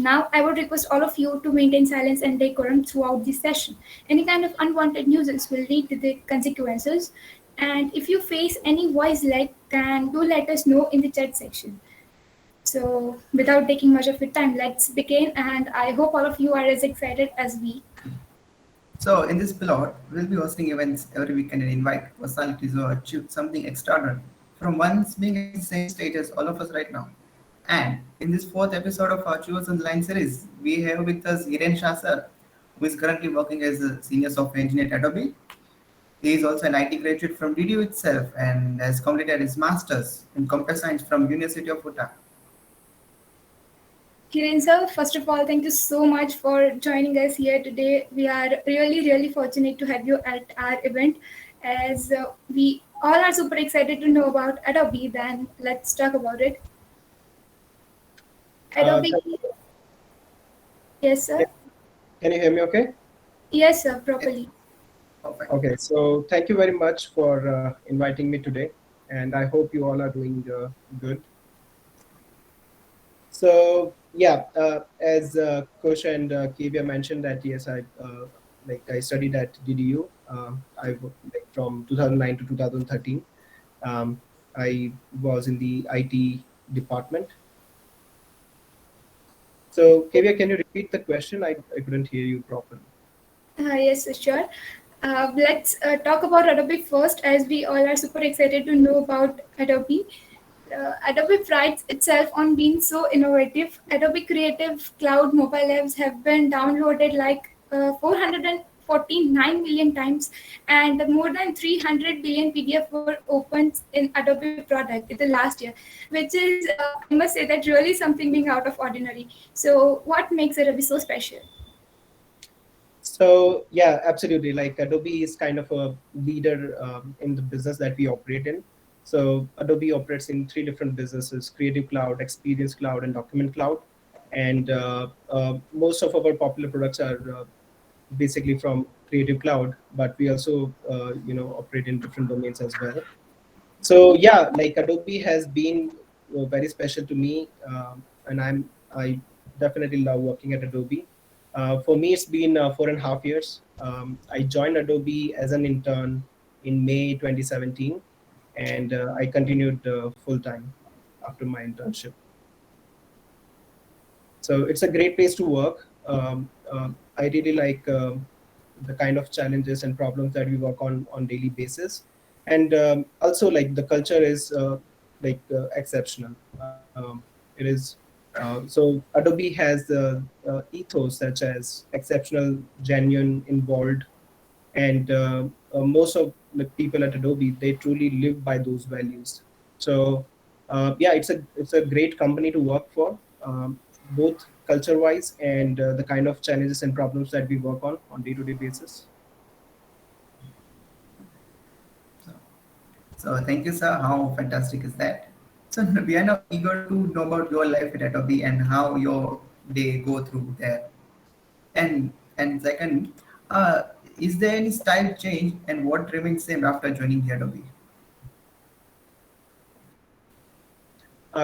Now, I would request all of you to maintain silence and decorum throughout the session. Any kind of unwanted nuisance will lead to the consequences. And if you face any voice lag, then do let us know in the chat section. So, without taking much of your time, let's begin. And I hope all of you are as excited as we. So, in this pilot, we'll be hosting events every weekend and invite personalities who achieve something extraordinary, from once being at the same stage as all of us right now. And in this fourth episode of our Choose on the Line series, we have with us Hiren Shah Sir, who is currently working as a senior software engineer at Adobe. He is also an IT graduate from DDU itself and has completed his master's in computer science from University of Utah. Hiren sir, first of all, thank you so much for joining us here today. We are really, really fortunate to have you at our event. As we all are super excited to know about Adobe, then let's talk about it. Adobe, Thank yes, sir. Can you hear me okay? Yes, sir, properly. Perfect. Okay, so thank you very much for inviting me today, and I hope you all are doing good. So yeah, as Kosh and Kivya mentioned that yes, I studied at DDU. From 2009 to 2013. Um, I was in the IT department. So Kivya, can you repeat the question? I couldn't hear you properly. Yes, sure. Let's talk about Adobe first, as we all are super excited to know about Adobe. Adobe prides itself on being so innovative. Adobe Creative Cloud mobile apps have been downloaded like 449 million times, and more than 300 billion PDF were opened in Adobe product in the last year, which is, I must say, that really something being out of ordinary. So, what makes Adobe so special? So yeah, absolutely. Like Adobe is kind of a leader in the business that we operate in. So Adobe operates in three different businesses: Creative Cloud, Experience Cloud, and Document Cloud. And most of our popular products are basically from Creative Cloud, but we also operate in different domains as well. So yeah, like Adobe has been very special to me, and I definitely love working at Adobe. For me, it's been 4.5 years. I joined Adobe as an intern in May 2017, and I continued full time after my internship. So it's a great place to work. I really like the kind of challenges and problems that we work on daily basis, and also like the culture is exceptional. It is so Adobe has the ethos such as exceptional, genuine, involved, and most of the people at Adobe, they truly live by those values. So yeah, it's a great company to work for, both culture wise and the kind of challenges and problems that we work on day-to-day basis. So, so thank you, sir. How fantastic is that? So we are now eager to know about your life at Adobe and how your day go through there. And second, uh, is there any style change and what remains same after joining the Adobe?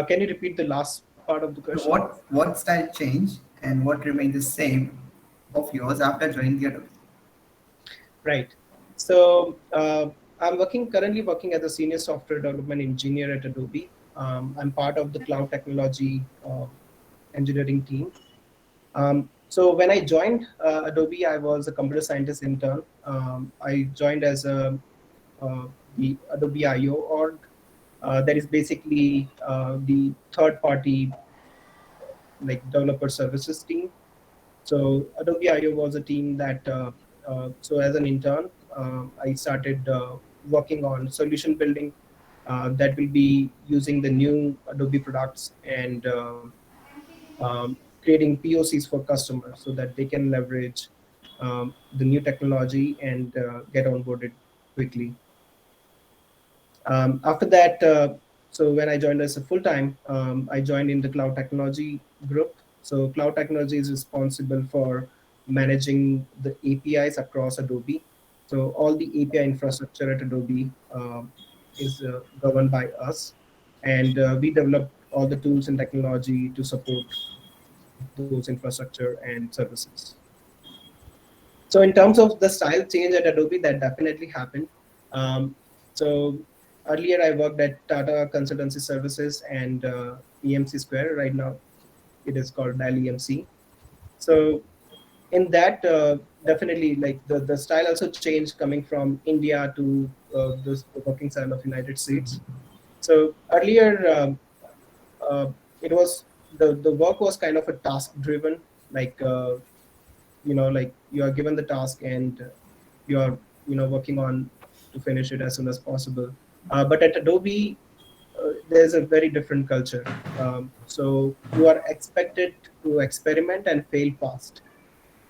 Can you repeat the last part of the So question? what style change and what remains the same of yours after joining the Adobe? Right. So I'm currently working as a senior software development engineer at Adobe. I'm part of the cloud technology engineering team. So when I joined Adobe, I was a computer scientist intern. I joined as the Adobe IO org. That is basically the third party like developer services team. So Adobe IO was a team that, so as an intern, I started working on solution building that will be using the new Adobe products and creating POCs for customers so that they can leverage the new technology and get onboarded quickly. After that, so when I joined as a full time, I joined in the cloud technology group. So cloud technology is responsible for managing the APIs across Adobe. So all the API infrastructure at Adobe is governed by us, and we develop all the tools and technology to support those infrastructure and services. So in terms of the style change at Adobe, that definitely happened. Um, so earlier I worked at Tata Consultancy Services and EMC Square. Right now it is called Dell EMC. So in that, definitely like the style also changed coming from India to the working style of United States. So earlier, uh, it was the work was kind of a task driven, like like you are given the task and you are working on to finish it as soon as possible. But at Adobe, there's a very different culture. So you are expected to experiment and fail fast.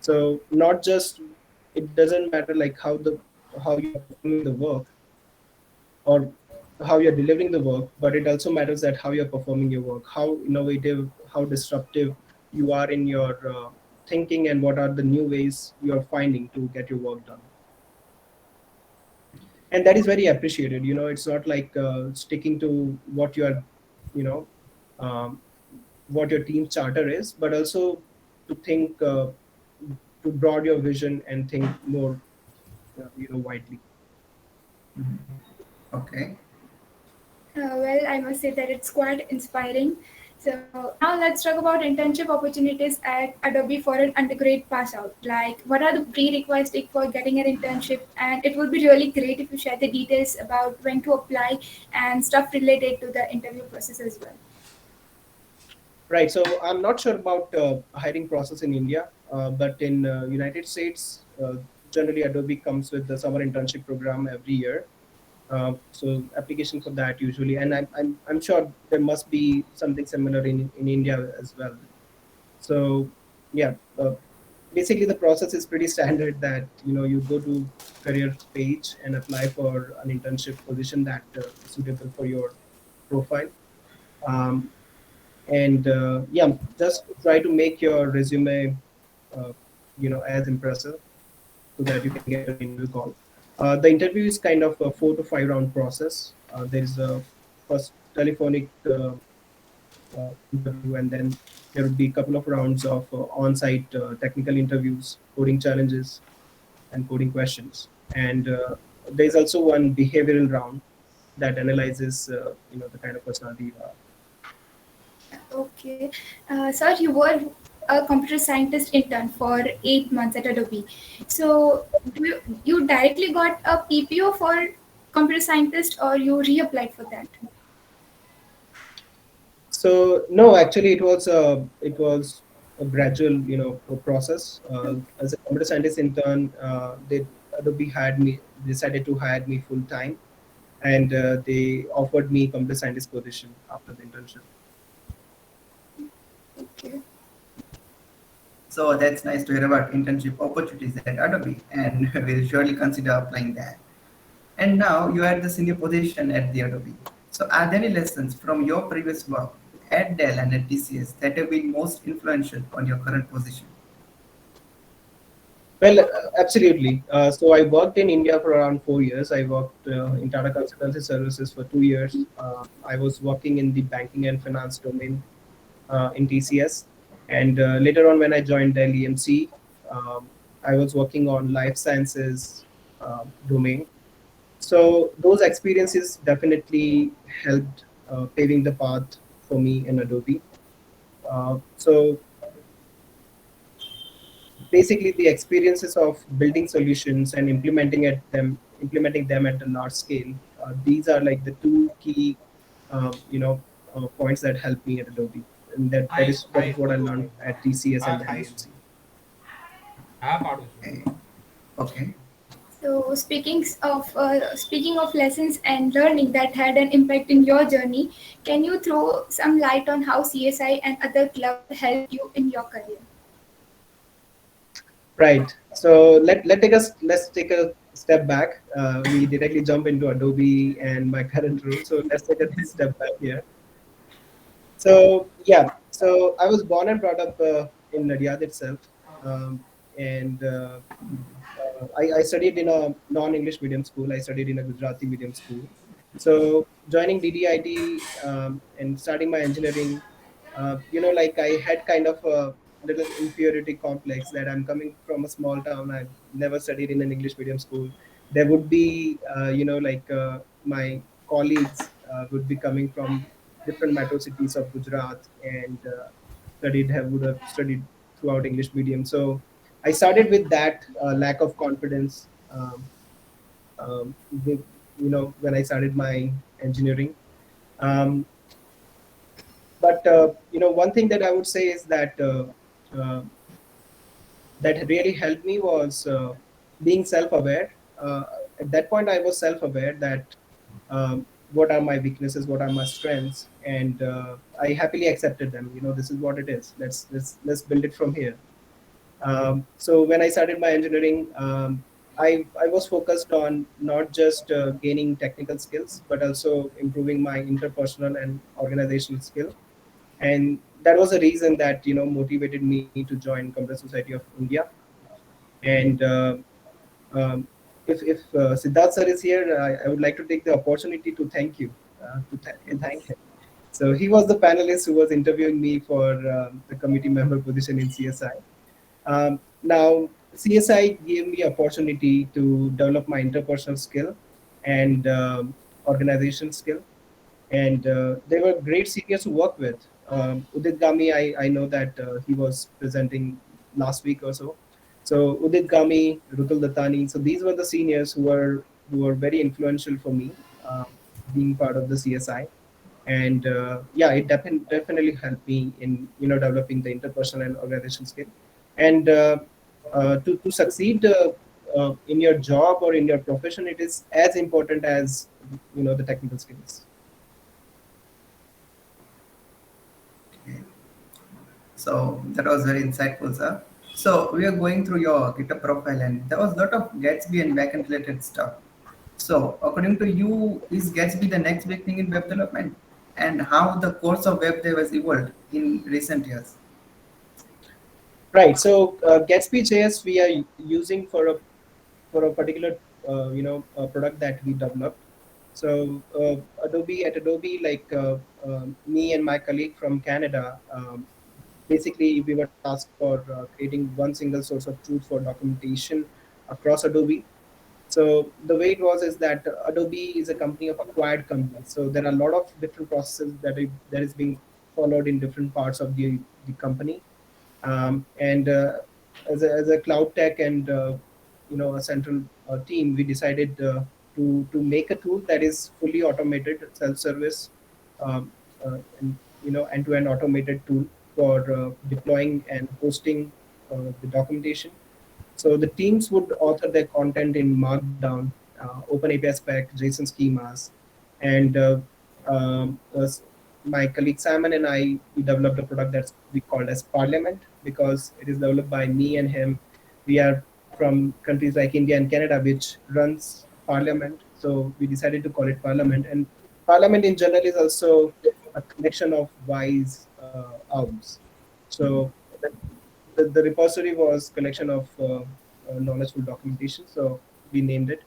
So not just, it doesn't matter like how you are performing the work or how you're delivering the work, but it also matters that how you're performing your work, how innovative, how disruptive you are in your thinking, and what are the new ways you're finding to get your work done. And that is very appreciated. It's not like sticking to what you are, you know, um, what your team charter is, but also to think, to broad your vision and think more, widely. Okay. Well, I must say that it's quite inspiring. So now let's talk about internship opportunities at Adobe for an undergrad pass out. Like, what are the prerequisites for getting an internship? And it would be really great if you share the details about when to apply and stuff related to the interview process as well. Right. So I'm not sure about hiring process in India, but in United States, generally Adobe comes with the summer internship program every year. So application for that usually, and I'm sure there must be something similar in India as well. So yeah, basically the process is pretty standard, that you go to career page and apply for an internship position that is suitable for your profile. Um, and yeah, just try to make your resume uh, as impressive so that you can get an interview call. The interview is kind of a 4 to 5 round process. There is a first telephonic interview, and then there would be a couple of rounds of on-site technical interviews, coding challenges, and coding questions. And there's also one behavioral round that analyzes the kind of personality you are. Okay. Sir, you were a computer scientist intern for 8 months at Adobe. So, you directly got a PPO for computer scientist or you reapplied for that? So no, actually, it was a gradual, process. As a computer scientist intern, they Adobe had me decided to hire me full time, and they offered me computer scientist position after the internship. Okay. So that's nice to hear about internship opportunities at Adobe, and we'll surely consider applying that. And now you are at the senior position at the Adobe. So are there any lessons from your previous work at Dell and at TCS that have been most influential on your current position? Well, absolutely. So I worked in India for around 4 years. I worked in Tata Consultancy Services for 2 years. I was working in the banking and finance domain in TCS. And later on, when I joined Dell EMC, I was working on life sciences domain. So those experiences definitely helped paving the path for me in Adobe. So basically, the experiences of building solutions and implementing them at a large scale. These are like the two key, points that helped me at Adobe, and that is what I learned at TCS and then EMC. Okay. Okay. So, speaking of lessons and learning that had an impact in your journey, can you throw some light on how CSI and other clubs helped you in your career? Right. So let's take a step back. We directly jump into Adobe and my current role. So let's take a step back here. So yeah, so I was born and brought up in Riyadh itself, and I studied in a non-English medium school. I studied in a Gujarati medium school. So joining DDIT and starting my engineering, like I had kind of little inferiority complex that I'm coming from a small town. I've never studied in an English medium school. There would be, my colleagues would be coming from different metro cities of Gujarat and would have studied throughout English medium. So I started with that lack of confidence. Um, with, when I started my engineering. Um, but one thing that I would say is that uh, that really helped me was being self-aware. At that point, I was self-aware that what are my weaknesses, what are my strengths, and I happily accepted them. This is what it is. Let's build it from here. So when I started my engineering, I was focused on not just gaining technical skills, but also improving my interpersonal and organizational skill. And that was a reason that motivated me to join Computer Society of India. And um, if Siddharth sir is here, I would like to take the opportunity to thank you, to thank him. So he was the panelist who was interviewing me for the committee member position in CSI. Now, CSI gave me opportunity to develop my interpersonal skill and organization skill, and they were great seniors to work with. Udit Gami, I know that he was presenting last week or so. So Udit Gami, Rutul Dattani, so these were the seniors who were very influential for me, being part of the CSI. And yeah, it definitely helped me in developing the interpersonal and organization skill. And to succeed in your job or in your profession, it is as important as the technical skills. Okay. So that was very insightful, sir. So we are going through your GitHub profile, and there was a lot of Gatsby and backend related stuff. So according to you, is Gatsby the next big thing in web development? And how the course of web dev has evolved in recent years? Right. So Gatsby JS we are using for a particular product that we developed. So Adobe, like me and my colleague from Canada, basically we were tasked for creating one single source of truth for documentation across Adobe. So the way it was is that Adobe is a company of acquired companies. So there are a lot of different processes that is being followed in different parts of the company. And as a cloud tech and a central team, we decided to make a tool that is fully automated, self-service, um, and end-to-end automated tool for deploying and hosting the documentation. So the teams would author their content in Markdown, Open API spec, JSON schemas, and my colleague Simon and I we developed a product that's we called as Parliament because it is developed by me and him. We are from countries like India and Canada, which runs Parliament. So we decided to call it Parliament, and Parliament in general is also a collection of wise owls. So the repository was collection of knowledgeful documentation, so we named it.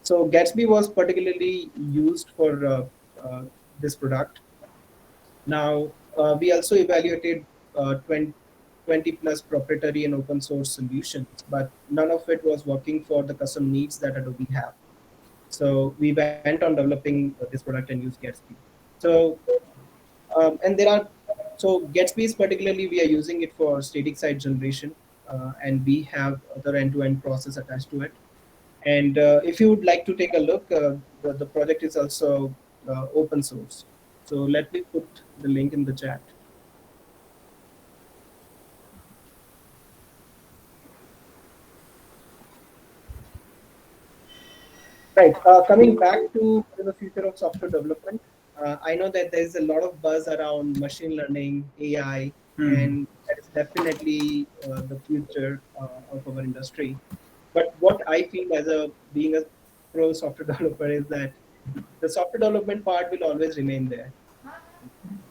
So Gatsby was particularly used for this product. Now we also evaluated 20 plus proprietary and open source solutions, but none of it was working for the custom needs that Adobe have. So we went on developing this product and used Gatsby. So and there are so Gatsby particularly we are using it for static site generation, and we have other end-to-end process attached to it. And if you would like to take a look, the project is also open source. So let me put the link in the chat. Right. Coming back to the future of software development, I know that there is a lot of buzz around machine learning, AI, Hmm. and that is definitely the future of our industry. But what I feel as a being a pro software developer is that the software development part will always remain there.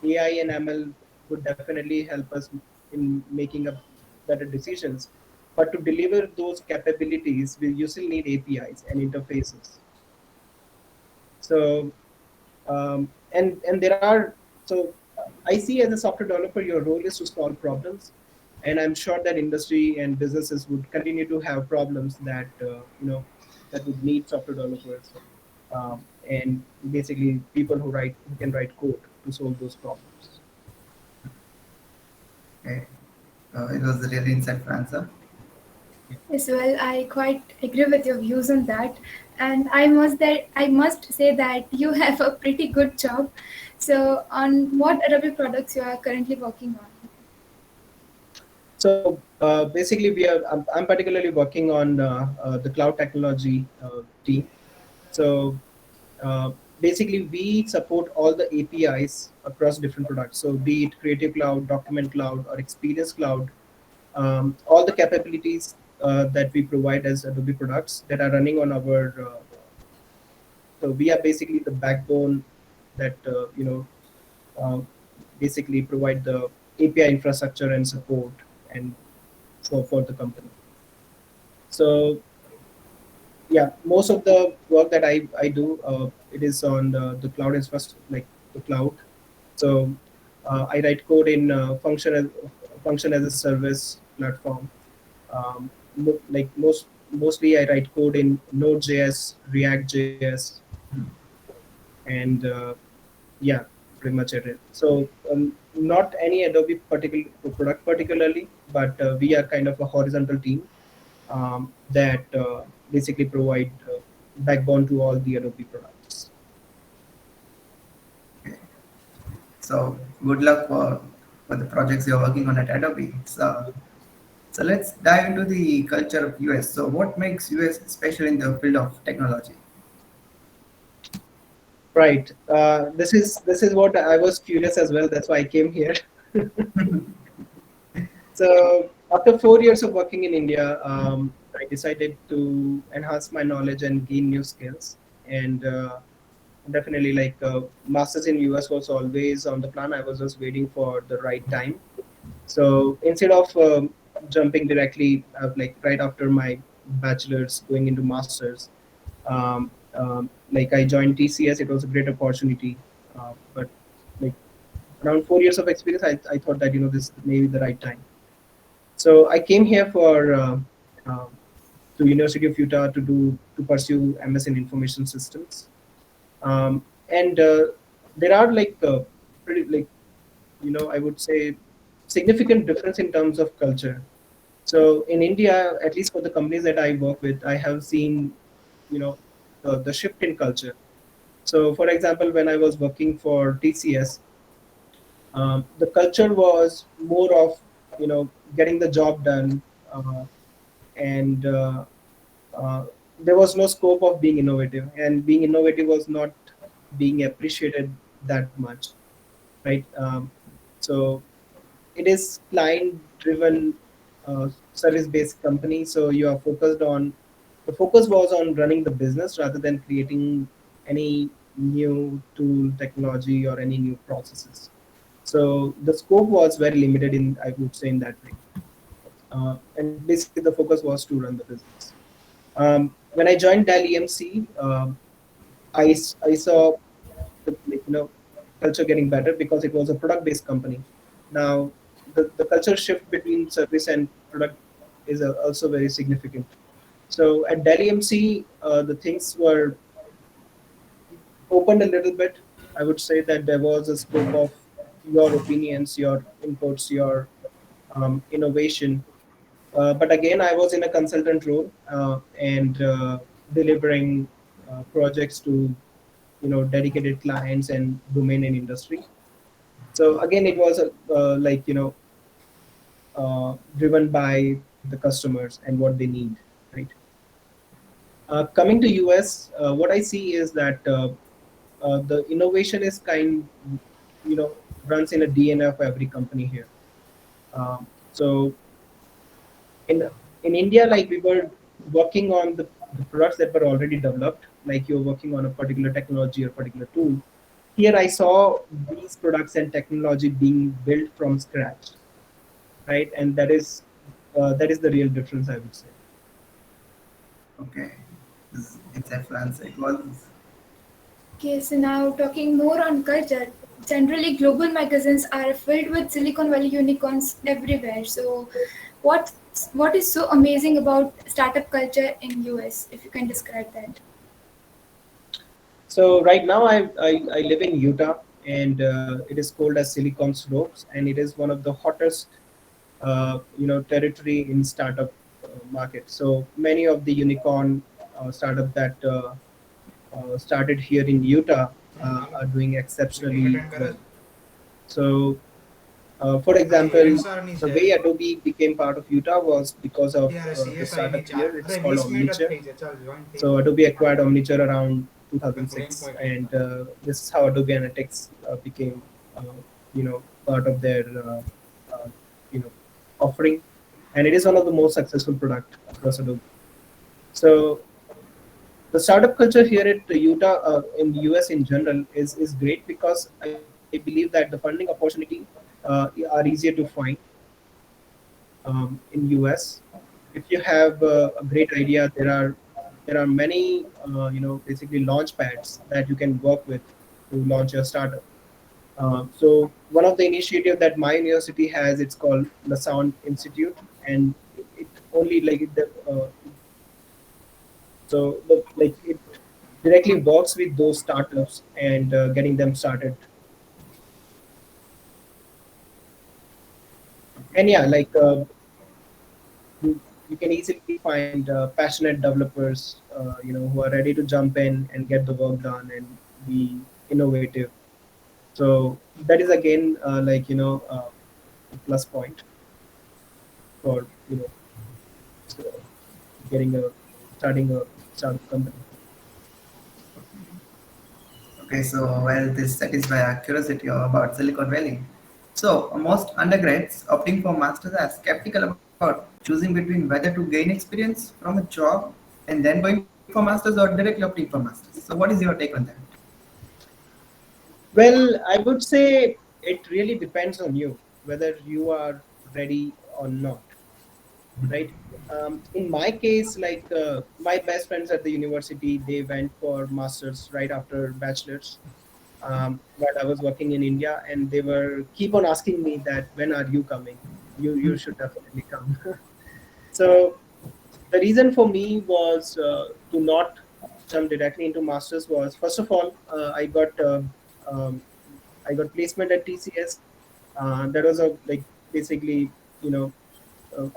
AI and ML would definitely help us in making up better decisions. But to deliver those capabilities, you still need APIs and interfaces. So and there are so I see as a software developer, your role is to solve problems, and I'm sure that industry and businesses would continue to have problems that that would need software developers, and basically people who can write code to solve those problems. Okay. It was a really insightful answer. Yes, well, I quite agree with your views on that, and I must say that you have a pretty good job. So, on what Adobe products you are currently working on? So basically, I'm particularly working on the cloud technology team. So basically, we support all the APIs across different products. So be it Creative Cloud, Document Cloud, or Experience Cloud, all the capabilities that we provide as Adobe products that are running on our. So we are basically the backbone that uh, basically provide the API infrastructure and support and for the company. So yeah, most of the work that I do, it is on the cloud infrastructure, like the cloud. So I write code in function as a service platform. Like mostly I write code in Node.js, React.js, and yeah, pretty much it. So not any Adobe particular product particularly, but we are kind of a horizontal team that basically provide backbone to all the Adobe products. Okay. So good luck for the projects you're working on at Adobe. So let's dive into the culture of US. So what makes US special in the field of technology? Right. This is what I was curious as well. That's why I came here. So after 4 years of working in India, I decided to enhance my knowledge and gain new skills. And definitely, like masters in US was always on the plan. I was just waiting for the right time. So instead of jumping directly, like right after my bachelor's, going into masters, like I joined TCS. It was a great opportunity, but like around 4 years of experience, I thought that this may be the right time. So I came here for uh, to University of Utah to pursue MS in Information Systems, and there are like pretty like I would say significant difference in terms of culture. So in India, at least for the companies that I work with, I have seen you know the shift in culture. So for example, when I was working for TCS, the culture was more of getting the job done, uh, and uh, there was no scope of being innovative, and being innovative was not being appreciated that much, right? So it is client driven, service based company, so you are focused on the focus was on running the business rather than creating any new tool technology or any new processes. So the scope was very limited, in I would say, in that way, and basically the focus was to run the business. When I joined Dell EMC, I saw the culture getting better because it was a product based company. Now the culture shift between service and product is also very significant. So at Dell EMC, the things were opened a little bit. I would say that there was a scope of your opinions, your inputs, your innovation. But again, I was in a consultant role, and delivering projects to dedicated clients and domain and industry. So again, it was driven by the customers and what they need, right? Coming to US, what I see is that the innovation is you know runs in a DNA of every company here. So in in India, like we were working on the products that were already developed, like you're working on a particular technology or particular tool. Here I saw these products and technology being built from scratch, right? And that is the real difference, I would say. Okay. This insightful answer. It was Okay, so now talking more on culture. Generally, global magazines are filled with Silicon Valley unicorns everywhere. So, what what is so amazing about startup culture in US? If you can describe that. So right now I live in Utah, and it is called as Silicon Slopes, and it is one of the hottest territory in startup market. So many of the unicorn startup that started here in Utah are doing exceptionally well. So for example, the way Adobe became part of Utah was because of the startup here. It's called Omniture. So Adobe acquired Omniture around 2006, and this is how Adobe Analytics became, part of their, uh, you know, offering, and it is one of the most successful product across Adobe. So the startup culture here at Utah, in the US in general, is great because I believe that the funding opportunity are easier to find in US. If you have a great idea, there are many basically launch pads that you can work with to launch your startup. So one of the initiative that my university has, it's called the Sound Institute, and it only like like it directly works with those startups and getting them started. And yeah, like you can easily find passionate developers, who are ready to jump in and get the work done and be innovative. So that is again a plus point for s- getting a starting a startup company. Okay, so well, this satisfies our curiosity about Silicon Valley. So most undergrads opting for masters are skeptical about choosing between whether to gain experience from a job and then going for masters or directly opting for masters. So what is your take on that? Well, I would say it really depends on you whether you are ready or not, right? In my case, like my best friends at the university, they went for masters right after bachelor's, while I was working in India, and they were keep on asking me that when are you coming? You should definitely come. So the reason for me was to not jump directly into masters was, first of all, um, I got placement at TCS. That was a like basically you know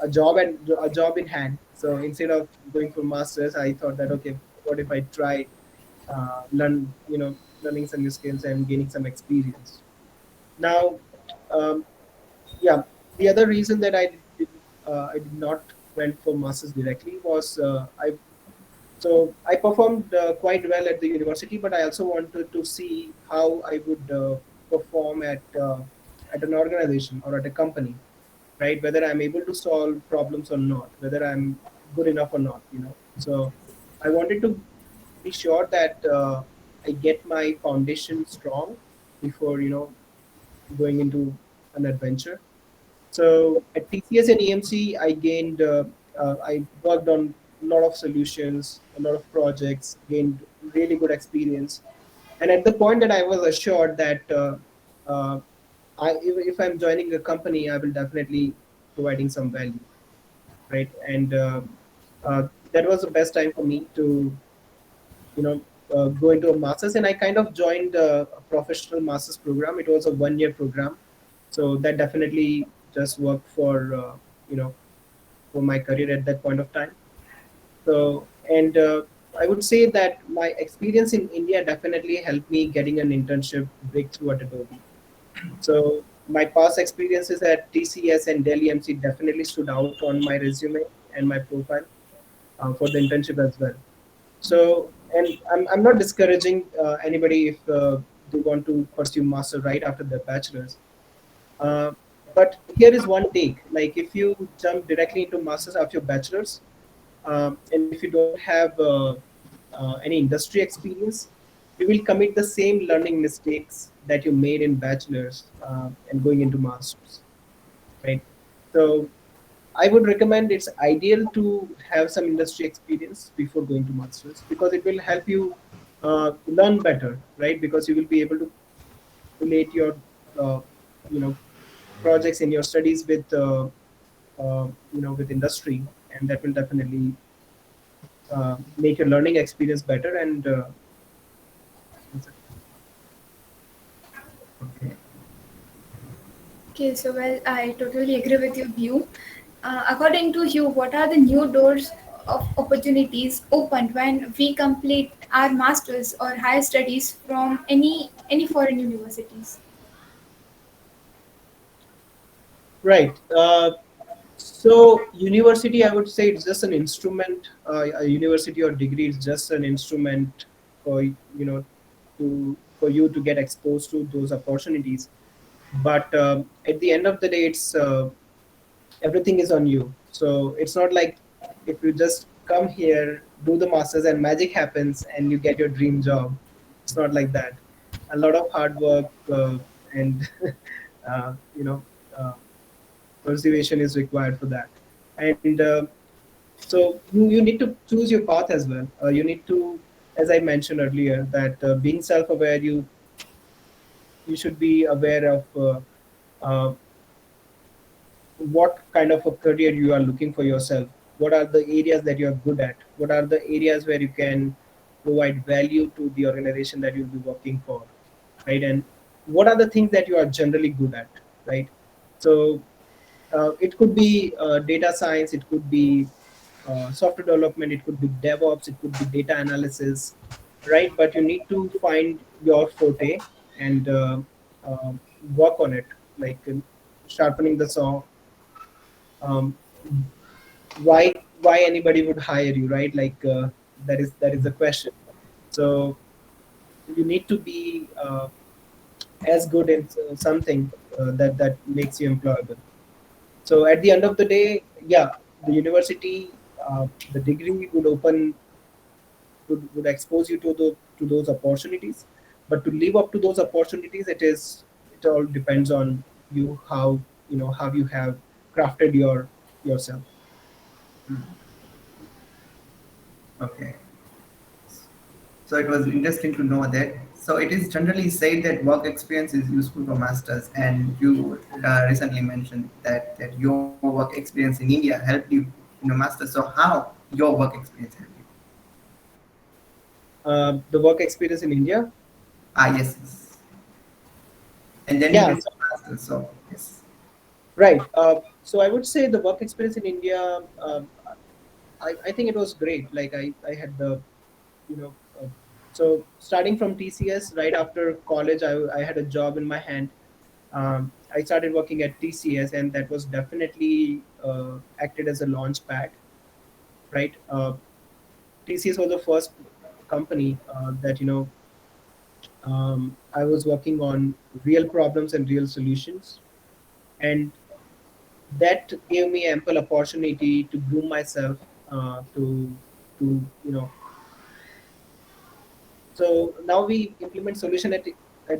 a job in hand. So instead of going for masters, I thought that okay, what if I try learning some new skills and gaining some experience. Now, um, yeah, the other reason that I did not went for masters directly was I performed quite well at the university, but I also wanted to see how I would perform at an organization or at a company, right? Whether I'm able to solve problems or not, whether I'm good enough or not, So I wanted to be sure that I get my foundation strong before going into an adventure. So at TCS and EMC, I worked on a lot of solutions, a lot of projects, gained really good experience. And at the point that I was assured that uh, if I'm joining a company, I will definitely providing some value, right? And that was the best time for me to, you know, go into a master's. And I kind of joined a professional master's program. It was a 1 year program, so that definitely just worked you know for my career at that point of time. So and I would say that my experience in India definitely helped me getting an internship breakthrough at Adobe. So my past experiences at TCS and Delhi MC definitely stood out on my resume and my profile for the internship as well. So, and I'm not discouraging anybody if they want to pursue master right after their bachelor's. Uh, but here is one take. Like if you jump directly into masters after your bachelor's, and if you don't have any industry experience, you will commit the same learning mistakes that you made in bachelor's and going into masters, right? So I would recommend it's ideal to have some industry experience before going to masters because it will help you learn better, right? Because you will be able to relate your uh, you know projects in your studies with with industry, and that will definitely make your learning experience better and Okay. Okay, so well, I totally agree with your view. According to you, what are the new doors of opportunities opened when we complete our masters or higher studies from any foreign universities? right. So university, I would say it's just an instrument. A university or degree is just an instrument for for you to get exposed to those opportunities. But at the end of the day, it's everything is on you. So it's not like if you just come here, do the masters, and magic happens and you get your dream job. It's not like that. A lot of hard work and uh, you know uh, perseveration is required for that. And so you need to choose your path as well. You need to, as I mentioned earlier, that being self-aware, you should be aware of uh, what kind of a career you are looking for yourself. What are the areas that you are good at? What are the areas where you can provide value to the organization that you'll be working for, right? And what are the things that you are generally good at, right? So it could be data science, it could be software development, it could be DevOps, it could be data analysis, right? But you need to find your forte and uh, work on it, like sharpening the saw. Um, why anybody would hire you, right? Like that is the question. So you need to be as good in something that makes you employable. So at the end of the day, yeah, the university, the degree would open, would expose you to those opportunities. But to live up to those opportunities, it all depends on you, how how you have crafted yourself. Okay. So it was interesting to know that. So it is generally said that work experience is useful for masters, and you recently mentioned that your work experience in India helped you in your masters. So how your work experience helped you? The work experience in India. Ah, yes, yes. And then you Yeah, did so, masters. So yes. right. So I would say the work experience in India, I think it was great. Like I had the, you know, so starting from TCS, right after college, I had a job in my hand. I started working at TCS, and that was definitely acted as a launch pad, right? TCS was the first company that I was working on real problems and real solutions, and that gave me ample opportunity to groom myself to so now we implement solution at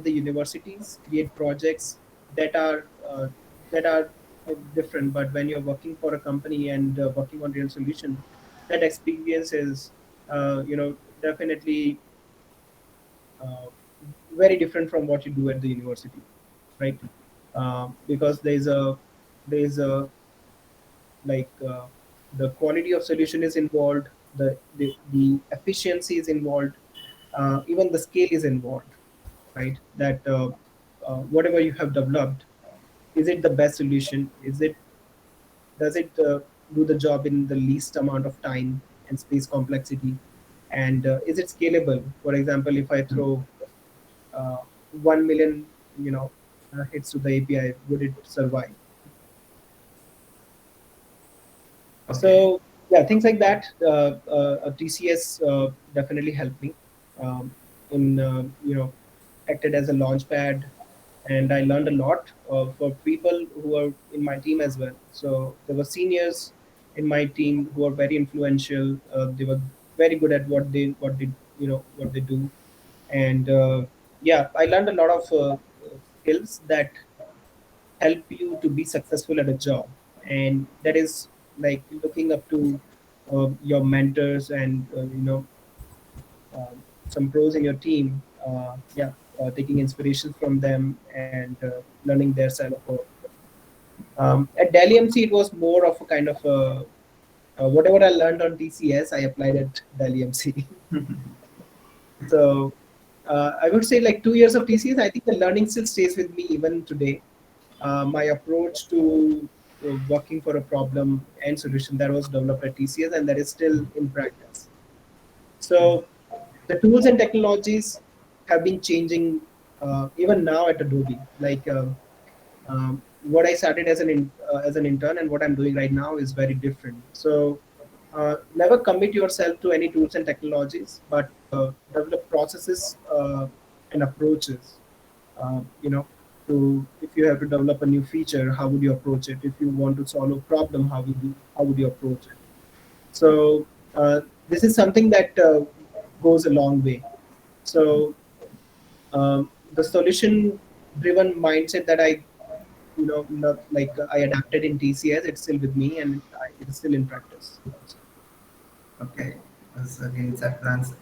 the universities, create projects that are uh, that are different. But when you're working for a company and working on real solution, that experience is definitely uh, very different from what you do at the university, right? Because there's a like the quality of solution is involved, the efficiency is involved, even the scale is involved, right? That whatever you have developed, is it the best solution? Does it do the job in the least amount of time and space complexity? And is it scalable? For example, if I throw uh, 1 million you know hits to the API, would it survive? Okay. So yeah, things like that. TCS definitely helped me in acted as a launch pad, and I learned a lot for people who are in my team as well. So there were seniors in my team who are very influential. They were very good at what they do, and yeah, I learned a lot of skills that help you to be successful at a job. And that is like looking up to your mentors and some pros in your team. Yeah. taking inspiration from them and learning their style of work. At Delhi MC, it was more of a kind of whatever I learned on TCS, I applied at Delhi MC. So I would say like 2 years of TCS, I think the learning still stays with me even today. My approach to working for a problem and solution that was developed at TCS and that is still in practice. So the tools and technologies have been changing even now at Adobe. Like what I started as an intern and what I'm doing right now is very different. So never commit yourself to any tools and technologies, but develop processes and approaches. You know, to if you have to develop a new feature, how would you approach it? If you want to solve a problem, how would you approach it? So this is something that goes a long way. So the solution driven mindset that I not like I adapted in TCS, it's still with me and it is still in practice. Okay, that's again that answer.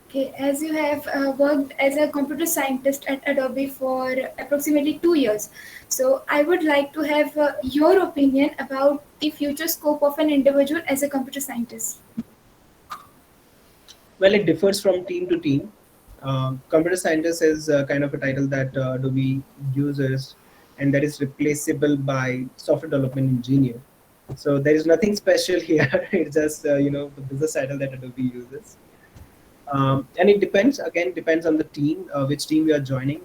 Okay, as you have worked as a computer scientist at Adobe for approximately 2 years, so I would like to have your opinion about the future scope of an individual as a computer scientist. Well, it differs from team to team. Computer scientist is kind of a title that Adobe uses, and that is replaceable by software development engineer. So there is nothing special here. It's just the business title that Adobe uses. And it depends on the team, which team you are joining.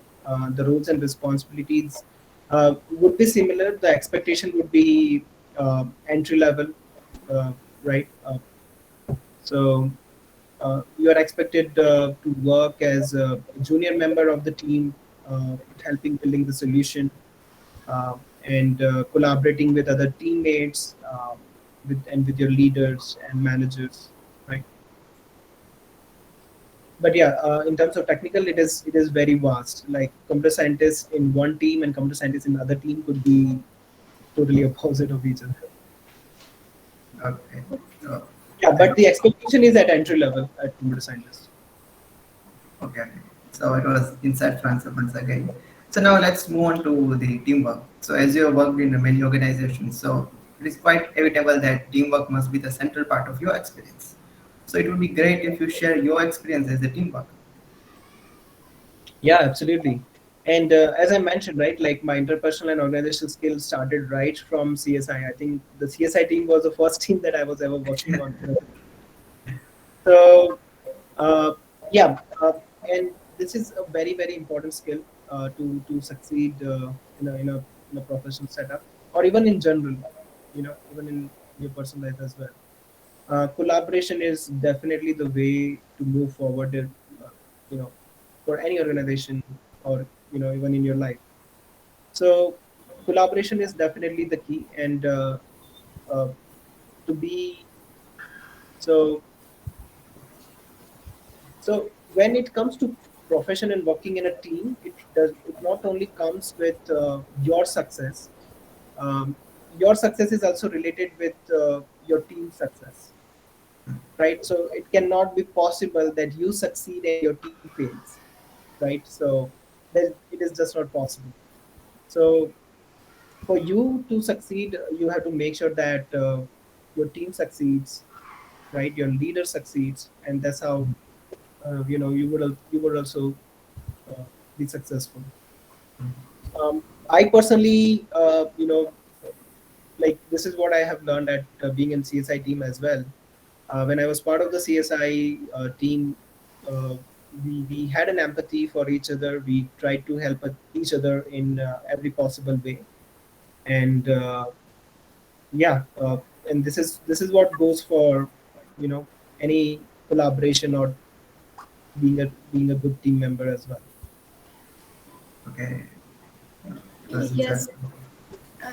The roles and responsibilities would be similar. The expectation would be entry level, uh, right? So you are expected to work as a junior member of the team, helping building the solution, and collaborating with other teammates, with your leaders and managers, right? But yeah, in terms of technical, it is very vast. Like computer scientists in one team and computer scientists in other team could be totally opposite of each other. Okay, so Yeah, thank but the expectation is at entry level at computer scientist. okay. So it was inside transfer once again. So now let's move on to the teamwork. So as you have worked in many organizations, so it is quite inevitable that teamwork must be the central part of your experience. So it would be great if you share your experience as a teamwork. Yeah, absolutely. And as I mentioned, right, like my interpersonal and organizational skills started right from CSI. I think the CSI team was the first team that I was ever working on. So uh, yeah, and this is a very very important skill to succeed in a professional setup or even in general, even in your personal life as well. Collaboration is definitely the way to move forward. You know, for any organization or even in your life. So collaboration is definitely the key, and uh, to be so so when it comes to profession and working in a team, it not only comes with your success. Um, your success is also related with your team success, right? So it cannot be possible that you succeed and your team fails, right? So it is just not possible. So for you to succeed, you have to make sure that your team succeeds, right? Your leader succeeds, and that's how you would also uh, be successful. I personally, like this is what I have learned at being in CSI team as well. When I was part of the CSI team, uh, we had an empathy for each other. We tried to help each other in every possible way, and yeah, and this is what goes for any collaboration or being a good team member as well. Okay, it was inside. Yes,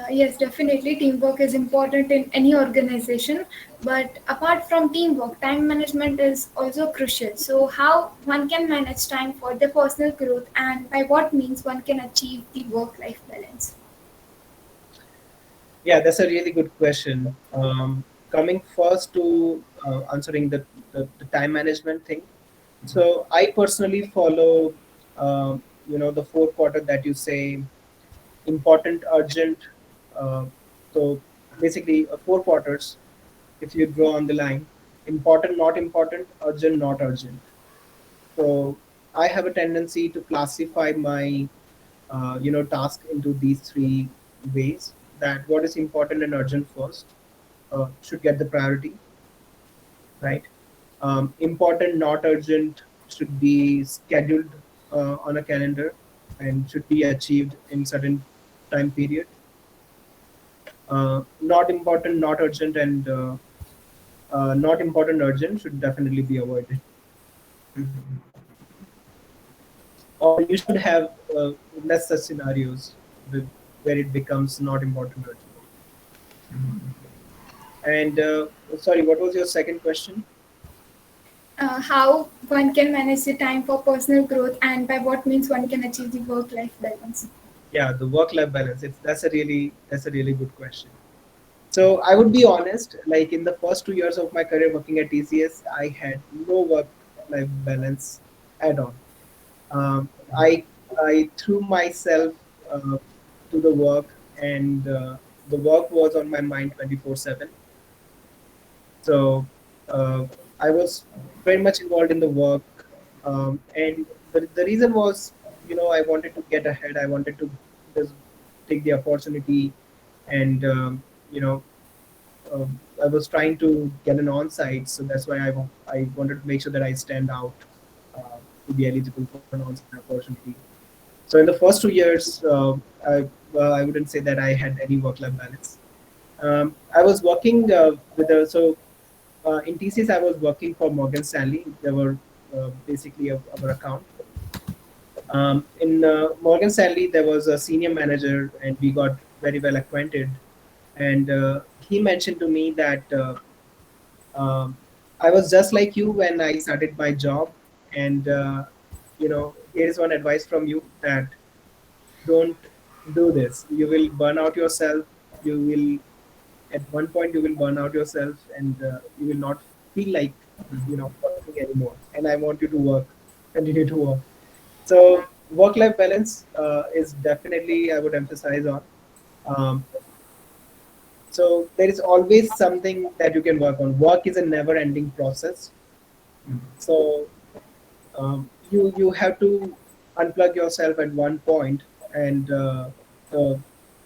yes, definitely. Teamwork is important in any organization. But apart from teamwork, time management is also crucial. So, how one can manage time for the personal growth, and by what means one can achieve the work-life balance? Yeah, that's a really good question. Coming first to answering the time management thing. So I personally follow the four quarter that you say important, urgent. Uh, so basically, four quarters. If you draw on the line, important, not important, urgent, not urgent. So I have a tendency to classify my task into these three ways. That what is important and urgent first should get the priority, right? Important, not urgent, should be scheduled on a calendar and should be achieved in certain time period. Not important, not urgent, and not important, urgent should definitely be avoided. Or you should have less such scenarios with, where it becomes not important, urgent. And sorry, what was your second question? How one can manage the time for personal growth and by what means one can achieve the work-life balance. Yeah, the work-life balance. That's a really good question. So I would be honest, like in the first 2 years of my career working at TCS, I had no work-life balance at all. Um, I I threw myself uh, to the work, and the work was on my mind 24/7. So uh, I was very much involved in the work, and the reason was, I wanted to get ahead. I wanted to just take the opportunity, and you know, I was trying to get an on-site, so that's why I wanted to make sure that I stand out to be eligible for an on-site opportunity. So in the first 2 years, I wouldn't say that I had any work-life balance. I was working with a so in TCS, I was working for Morgan Stanley. They were basically our account. In Morgan Stanley, there was a senior manager, and we got very well acquainted. And he mentioned to me that um, I was just like you when I started my job. And here is one advice from you that don't do this. You will burn out yourself. You will at one point you will burn out yourself, and you will not feel like working anymore. And I want you to continue to work. So work life balance is definitely I would emphasize on. um, so there is always something that you can work on. Work is a never ending process. So you have to unplug yourself at one point, and uh,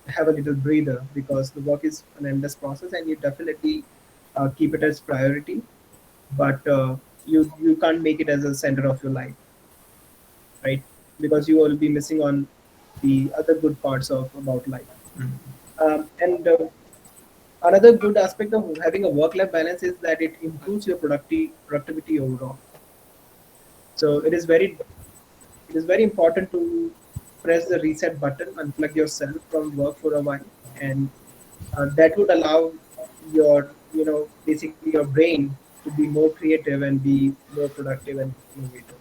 have a little breather, because the work is an endless process, and you definitely keep it as priority. But you can't make it as a center of your life, right? Because you will be missing on the other good parts of about life. And another good aspect of having a work-life balance is that it improves your productivity overall. So it is very important to press the reset button, unplug yourself from work for a while, and that would allow basically your brain to be more creative and be more productive and innovative.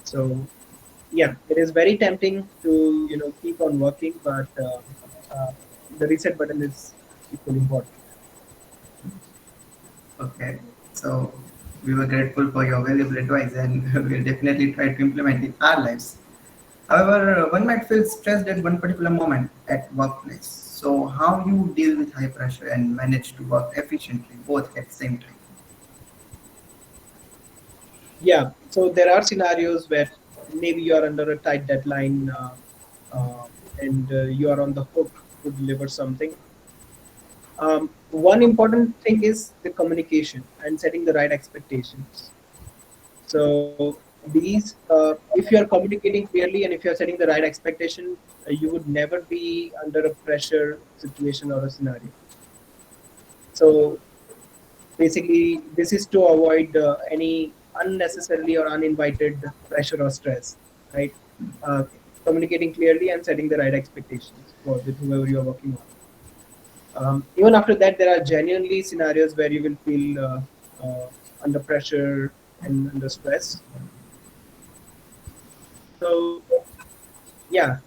So yeah, it is very tempting to keep on working, but uh, the reset button is equally important. Okay, so we were grateful for your valuable advice and we'll definitely try to implement it in our lives. However, one might feel stressed at one particular moment at workplace. So how you deal with high pressure and manage to work efficiently both at the same time? Yeah, so there are scenarios where maybe you are under a tight deadline, uh, and you are on the hook to deliver something. One important thing is the communication and setting the right expectations. So these, if you are communicating clearly and if you are setting the right expectation, you would never be under a pressure situation or a scenario. So basically, this is to avoid any unnecessarily or uninvited pressure or stress, right? Uh, Communicating clearly and setting the right expectations for with whoever you are working on. Even after that, there are genuinely scenarios where you will feel under pressure and under stress. So yeah,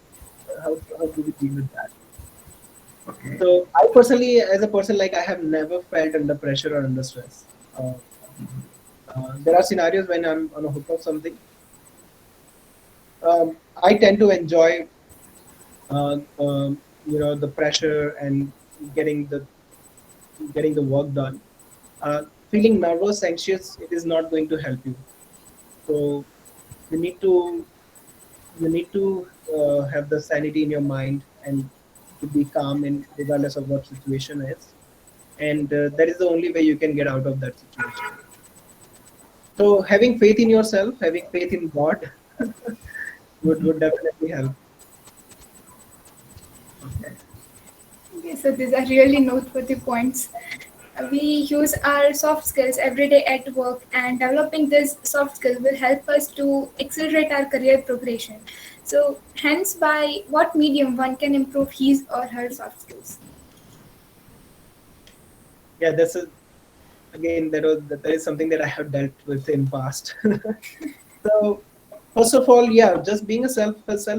how do we deal with that? Okay. So I personally, as a person, like I have never felt under pressure or under stress. Uh, there are scenarios when I'm on a hook of something, I tend to enjoy the pressure and getting the getting the work done. uh, Feeling nervous, anxious, it is not going to help you. So you need to have the sanity in your mind and to be calm in regardless of what situation is, and that is the only way you can get out of that situation. So having faith in yourself, having faith in God would definitely help. Okay. Okay, so these are really noteworthy points. We use our soft skills every day at work, and developing this soft skill will help us to accelerate our career progression. So, hence, by what medium one can improve his or her soft skills? Yeah, that is something that I have dealt with in past. So first of all, yeah, just being self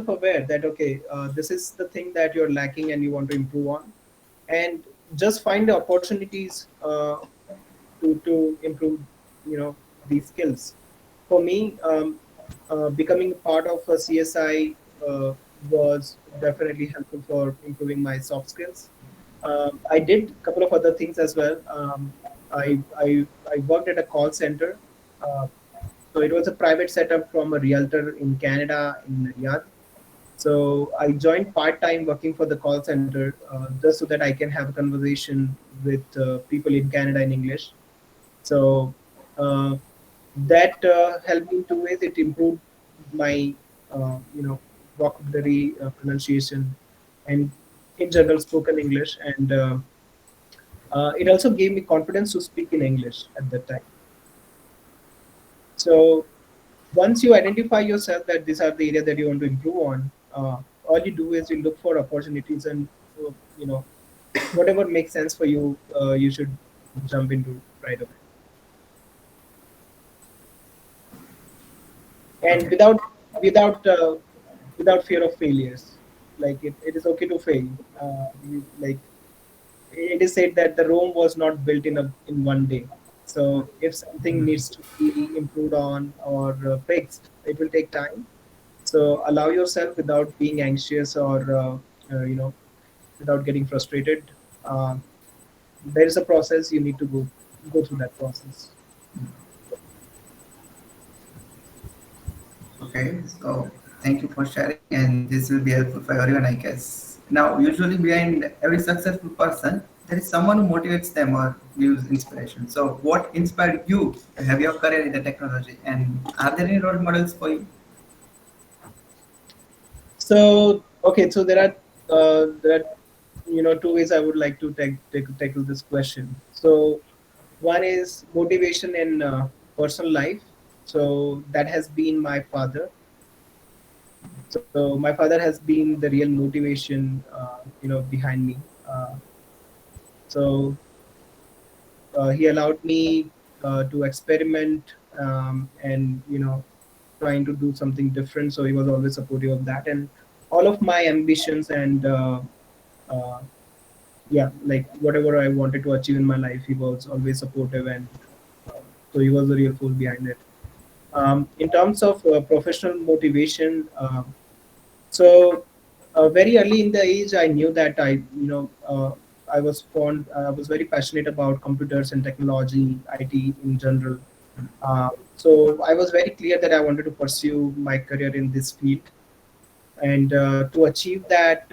aware that okay, this is the thing that you're lacking and you want to improve on, and just find the opportunities to improve, these skills. For me, becoming a part of a CSI was definitely helpful for improving my soft skills. I did a couple of other things as well. I worked at a call center. Uh, so it was a private setup from a realtor in Canada, in Riyadh. So I joined part time working for the call center just so that I can have a conversation with people in Canada in English. So uh, that helped me in two ways. It improved my vocabulary, pronunciation, and in general spoken English, and it also gave me confidence to speak in English at that time. So once you identify yourself that these are the area that you want to improve on, all you do is you look for opportunities, and you know whatever makes sense for you, you should jump into right away, and Okay. without without fear of failures. Like it is okay to fail. Like it is said that the Rome was not built in one day. So if something needs to be improved on or fixed, it will take time. So allow yourself without being anxious or without getting frustrated. Uh, there is a process you need to go through that process. Okay. So thank you for sharing, and this will be helpful for everyone, I guess. Now, usually behind every successful person, there is someone who motivates them or gives inspiration. So, what inspired you to have your career in the technology, and are there any role models for you? So okay, so there are two ways I would like to tackle this question. So one is motivation in personal life. So that has been my father. So my father has been the real motivation, behind me. So he allowed me to experiment, and trying to do something different. So he was always supportive of that, and all of my ambitions and uh, yeah, like whatever I wanted to achieve in my life, he was always supportive, and uh, so he was the real force behind it. In terms of professional motivation, so very early in the age, I knew that I was very passionate about computers and technology, IT in general. So I was very clear that I wanted to pursue my career in this field, and to achieve that,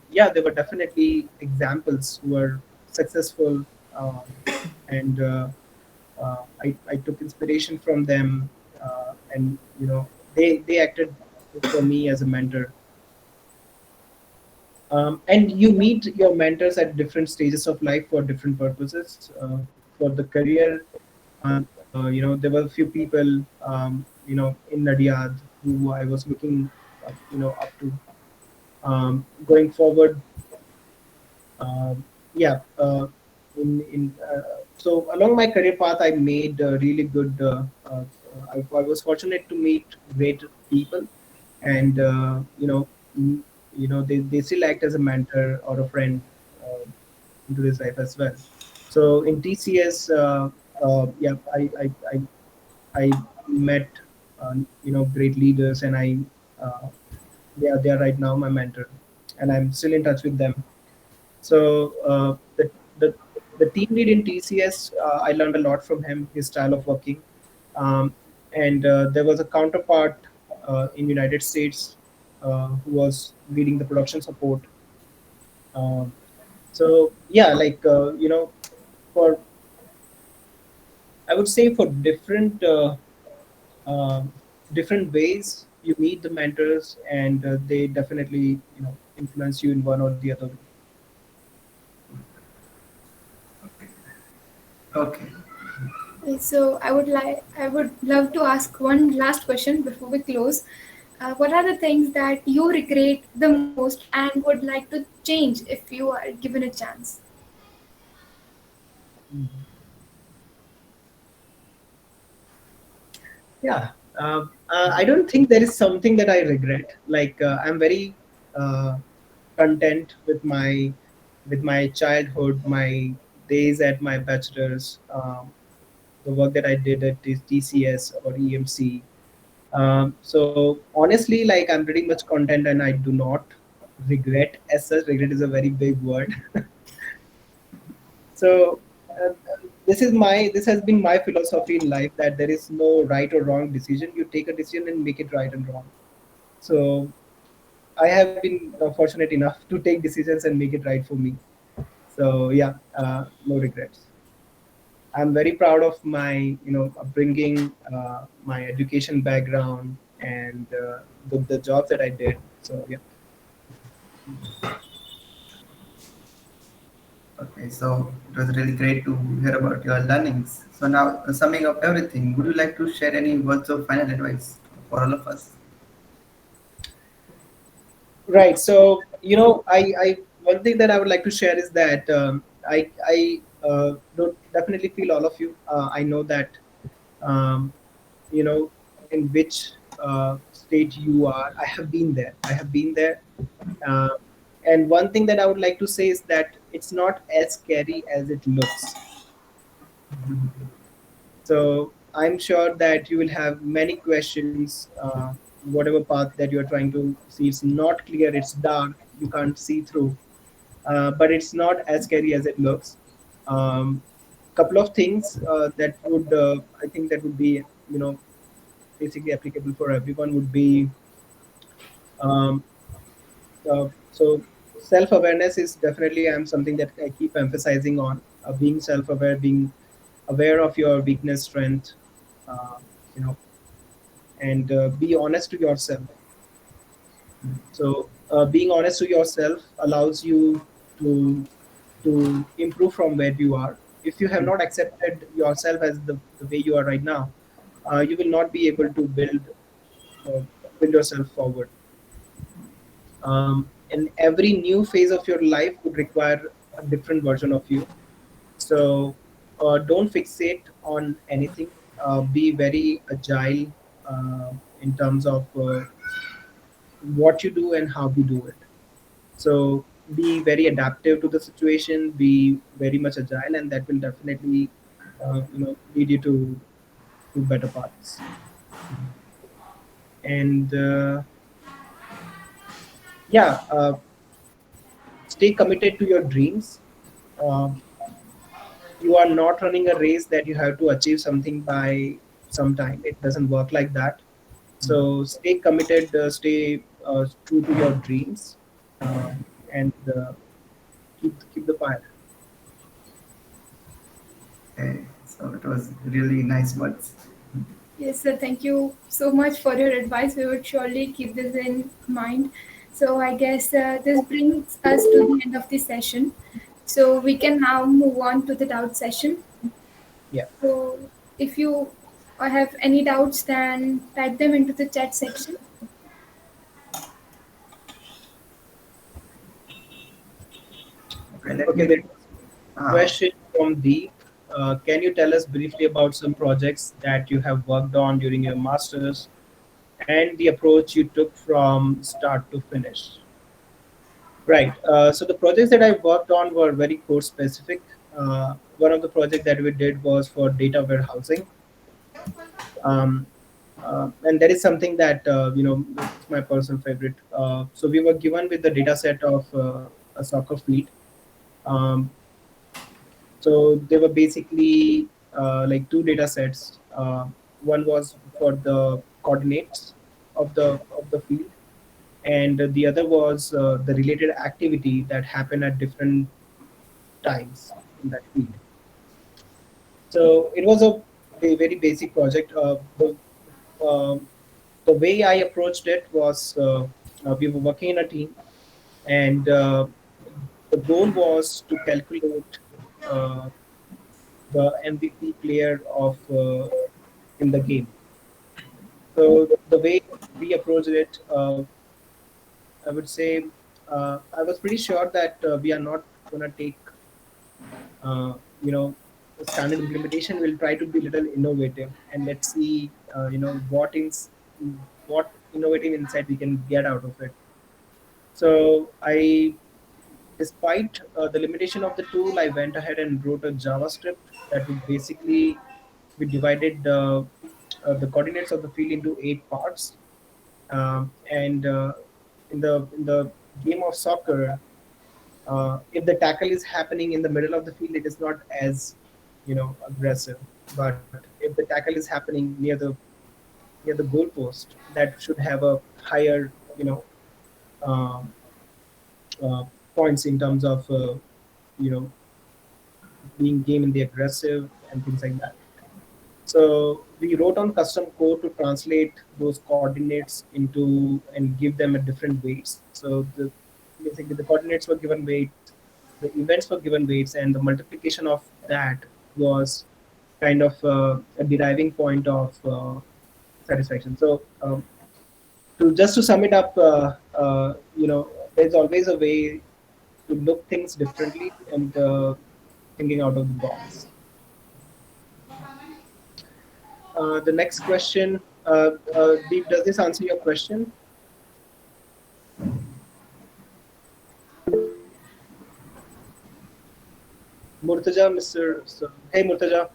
yeah, there were definitely examples who were successful, um, and I took inspiration from them, and they acted for me as a mentor. And you meet your mentors at different stages of life for different purposes. For the career, there were a few people, in Nadiad who I was looking, up to. Going forward, yeah, so along my career path, I made really good. I was fortunate to meet great people, and they still act as a mentor or a friend uh, into this life as well. So in TCS, yeah, I met great leaders, and I Uh, they are right now my mentor, and I'm still in touch with them. So the the team lead in TCS, I learned a lot from him, his style of working, um, and there was a counterpart in United States who was leading the production support. Um, so yeah, like for I would say for um different ways you meet the mentors, and they definitely influence you in one or the other way. Okay. So I would love to ask one last question before we close. What are the things that you regret the most and would like to change if you are given a chance? Yeah, I don't think there is something that I regret. Like I'm very uh, content with my childhood, my days at my bachelor's, the work that I did at TCS or EMC. So honestly, like I'm pretty much content, and I do not regret as such. Regret is a very big word. So this has been my philosophy in life, that there is no right or wrong decision. You take a decision and make it right and wrong. So I have been fortunate enough to take decisions and make it right for me. So yeah, no regrets. I'm very proud of my upbringing, my education background, and the jobs that I did. So yeah. Okay, so it was really great to hear about your learnings. So now, summing up everything, would you like to share any words of final advice for all of us? Right. So I one thing that I would like to share is that I don't definitely feel all of you. I know that um, in which state you are. I have been there. I have been there. Uh, and one thing that I would like to say is that it's not as scary as it looks. So I'm sure that you will have many questions. Whatever path that you're trying to see, it's not clear. It's dark. You can't see through. But it's not as scary as it looks. Couple of things that would I think that would be basically applicable for everyone would be um, so self-awareness is definitely something that I keep emphasizing on, being self-aware, being aware of your weakness, strength, uh, you know, and be honest to yourself. So being honest to yourself allows you to improve from where you are. If you have not accepted yourself as the way you are right now, you will not be able to uh, build yourself forward. And every new phase of your life would require a different version of you. So don't fixate on anything. Be very agile in terms of what you do and how you do it. So be very adaptive to the situation. Be very much agile, and that will definitely lead you to better paths. And yeah, stay committed to your dreams. Um, you are not running a race that you have to achieve something by some time. It doesn't work like that. So stay committed, stay true to your dreams, and keep the fire. Okay, so it was really nice words. Yes, sir. Thank you so much for your advice. We would surely keep this in mind. So I guess this brings us to the end of the session. So we can now move on to the doubt session. Yeah. So if you have any doubts, then type them into the chat section. Okay, let Okay. me. There is a Uh, question from Deep. Can you tell us briefly about some projects that you have worked on during your masters and the approach you took from start to finish? Right. So the projects that I worked on were very course specific. One of the projects that we did was for data warehousing. Um, And that is something that it's my personal favorite. So we were given with the data set of a soccer field. Um, so they were basically like two data sets. One was for the coordinates of the field, and the other was the related activity that happened at different times in that field. So it was a very basic project. Um the way I approached it was we were working in a team, and the goal was to calculate uh, the MVP player of in the game. So the way we approached it, I would say I was pretty sure that we are not gonna take uh, you know standard implementation. We'll try to be a little innovative, and let's see what innovative insight we can get out of it. So I, despite the limitation of the tool, I went ahead and wrote a JavaScript that would basically we divided the coordinates of the field into 8 parts. And in the game of soccer, if the tackle is happening in the middle of the field, it is not as aggressive. But if the tackle is happening near the goalpost, that should have a higher um, uh, points in terms of you know being game in the aggressive and things like that. So we wrote on custom code to translate those coordinates into and give them a different weights. So basically the coordinates were given weights, the events were given weights, and the multiplication of that was kind of a deriving point of satisfaction. So to just to sum it up, there's always a way to look things differently and thinking out of the box. The next question, Deep, does this answer your question? Murtaja, hey Murtaja,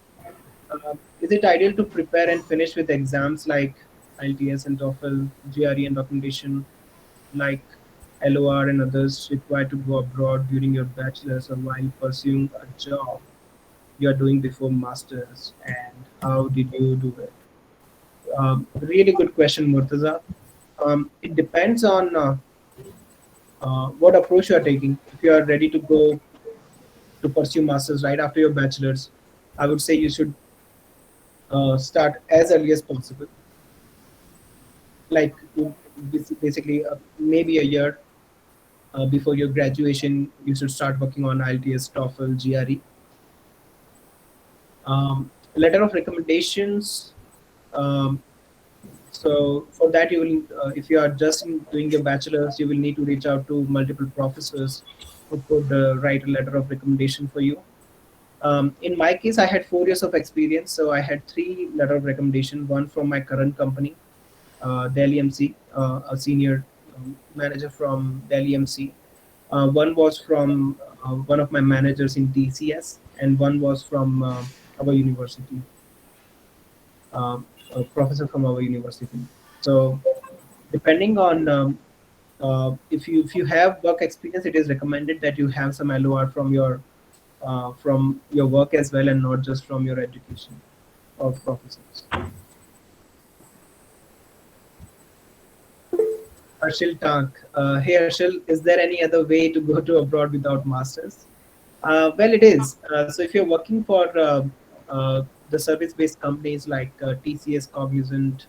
is it ideal to prepare and finish with exams like IELTS and TOEFL, GRE and documentation like LOR and others required to go abroad during your bachelor's or while pursuing a job you are doing before masters, and how did you do it? Really good question, Murtaza. It depends on what approach you are taking. If you are ready to go to pursue masters right after your bachelor's, I would say you should start as early as possible. Like basically, maybe a year before your graduation, you should start working on IELTS, TOEFL, GRE. Letter of recommendations. Um, so for that, you will, if you are just doing your bachelor's, you will need to reach out to multiple professors who could write a letter of recommendation for you. In my case, I had 4 years of experience, so I had three letter of recommendation. One from my current company, Delhi MC, a senior manager from Delhi MC. One was from one of my managers in TCS, and one was from our university, a professor from our university. So depending on if you have work experience, it is recommended that you have some LOR from your work as well, and not just from your education of professors. Harshil Tank. Hey Harshil, is there any other way to go to abroad without masters? Well, it is. So if you're working for the service-based companies like TCS, Cognizant,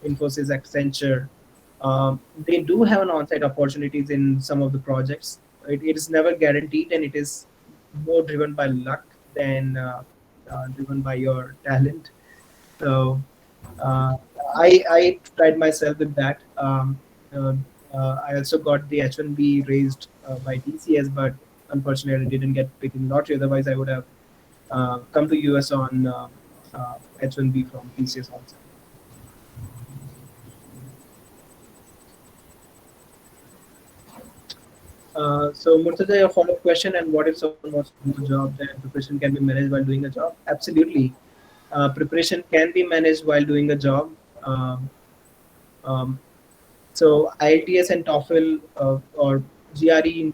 Infosys, Accenture, they do have an on-site opportunities in some of the projects. It is never guaranteed, and it is more driven by luck than driven by your talent. So uh, I tried myself with that. Uh, I also got the H1B raised by TCS, but unfortunately I didn't get picked in lottery. Otherwise, I would have come to US on H1B from TCS also. So Murtaza, your follow-up question, and what if someone wants to do a job, then preparation can be managed while doing a job? Absolutely. Preparation can be managed while doing a job. Um, um, so IELTS and TOEFL or GRE